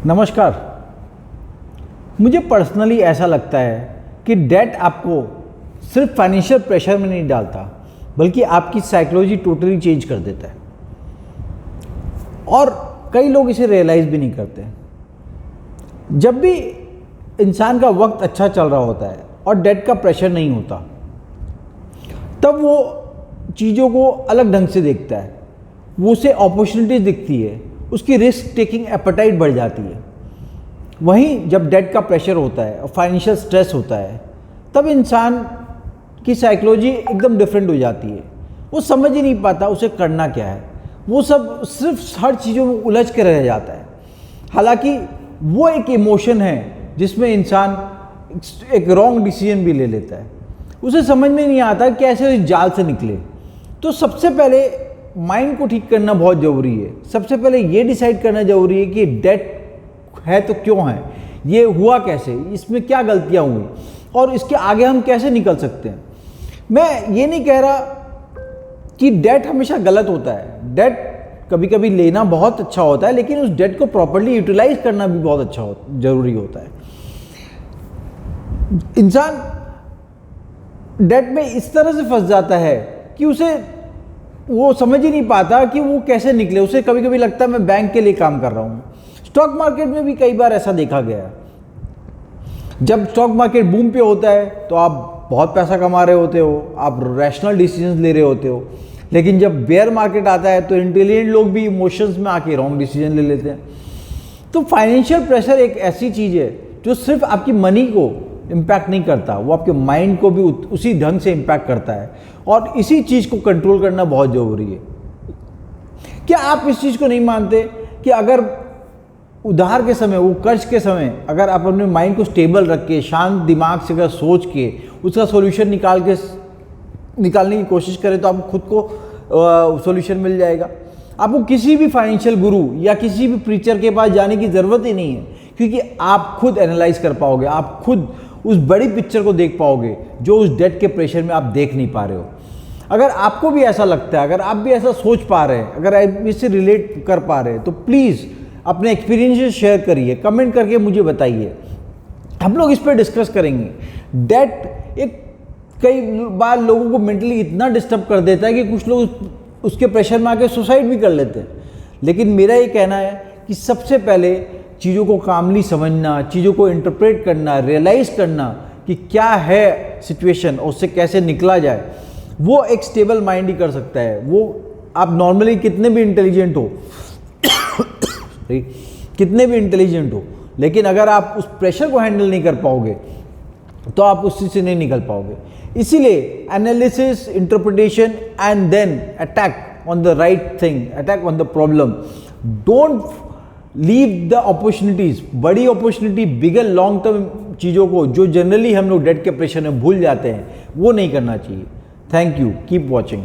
नमस्कार। मुझे पर्सनली ऐसा लगता है कि डेट आपको सिर्फ फाइनेंशियल प्रेशर में नहीं डालता, बल्कि आपकी साइकोलॉजी टोटली चेंज कर देता है। और कई लोग इसे रियलाइज़ भी नहीं करते। जब भी इंसान का वक्त अच्छा चल रहा होता है और डेट का प्रेशर नहीं होता, तब वो चीज़ों को अलग ढंग से देखता है। वो उसे अपॉर्चुनिटीज दिखती है, उसकी रिस्क टेकिंग एपेटाइट बढ़ जाती है। वहीं जब डेट का प्रेशर होता है और फाइनेंशियल स्ट्रेस होता है, तब इंसान की साइकोलॉजी एकदम डिफरेंट हो जाती है। वो समझ ही नहीं पाता उसे करना क्या है। वो सब सिर्फ हर चीज़ों में उलझ के रह जाता है। हालांकि वो एक इमोशन है जिसमें इंसान एक रॉन्ग डिसीजन भी ले लेता है। उसे समझ में नहीं आता कैसे इस जाल से निकले। तो सबसे पहले माइंड को ठीक करना बहुत ज़रूरी है। सबसे पहले ये डिसाइड करना ज़रूरी है कि डेट है तो क्यों है, ये हुआ कैसे, इसमें क्या गलतियाँ हुई और इसके आगे हम कैसे निकल सकते हैं। मैं ये नहीं कह रहा कि डेट हमेशा गलत होता है। डेट कभी कभी लेना बहुत अच्छा होता है, लेकिन उस डेट को प्रॉपर्ली यूटिलाइज करना भी बहुत अच्छा जरूरी होता है। इंसान डेट में इस तरह से फंस जाता है कि उसे वो समझ ही नहीं पाता कि वो कैसे निकले। उसे कभी कभी लगता है मैं बैंक के लिए काम कर रहा हूँ। स्टॉक मार्केट में भी कई बार ऐसा देखा गया है। जब स्टॉक मार्केट बूम पे होता है तो आप बहुत पैसा कमा रहे होते हो, आप रैशनल डिसीजंस ले रहे होते हो। लेकिन जब बेयर मार्केट आता है तो इंटेलिजेंट लोग भी इमोशंस में आके रॉन्ग डिसीजन ले लेते हैं। तो फाइनेंशियल प्रेशर एक ऐसी चीज़ है जो सिर्फ आपकी मनी को इम्पैक्ट नहीं करता, वो आपके माइंड को भी उसी ढंग से इम्पैक्ट करता है। और इसी चीज़ को कंट्रोल करना बहुत ज़रूरी है। क्या आप इस चीज़ को नहीं मानते कि अगर उधार के समय, वो कर्ज के समय, अगर आप अपने माइंड को स्टेबल रख के, शांत दिमाग से अगर सोच के उसका सॉल्यूशन निकालने की कोशिश करें तो आपको खुद को सॉल्यूशन मिल जाएगा। आपको किसी भी फाइनेंशियल गुरु या किसी भी प्रीचर के पास जाने की ज़रूरत ही नहीं है, क्योंकि आप खुद एनालाइज कर पाओगे, आप खुद उस बड़ी पिक्चर को देख पाओगे जो उस डेट के प्रेशर में आप देख नहीं पा रहे हो। अगर आपको भी ऐसा लगता है, अगर आप भी ऐसा सोच पा रहे हैं, अगर आप इससे रिलेट कर पा रहे हैं, तो प्लीज़ अपने एक्सपीरियंसेस शेयर करिए, कमेंट करके मुझे बताइए। हम लोग इस पर डिस्कस करेंगे। डेट एक कई बार लोगों को मेंटली इतना डिस्टर्ब कर देता है कि कुछ लोग उसके प्रेशर में आके सुसाइड भी कर लेते हैं। लेकिन मेरा ये कहना है कि सबसे पहले चीज़ों को कामली समझना, चीज़ों को इंटरप्रेट करना, रियलाइज़ करना कि क्या है सिचुएशन और उससे कैसे निकला जाए, वो एक स्टेबल माइंड ही कर सकता है। वो आप नॉर्मली कितने भी इंटेलिजेंट हो लेकिन अगर आप उस प्रेशर को हैंडल नहीं कर पाओगे तो आप उस चीज़ से नहीं निकल पाओगे। इसीलिए analysis, interpretation and then attack on the right thing, attack on the problem. Don't leave the opportunities, बड़ी अपॉर्चुनिटी, बिगर लॉन्ग टर्म चीज़ों को जो जनरली हम लोग डेट के प्रेशर में भूल जाते हैं, वो नहीं करना चाहिए। Thank you, keep watching.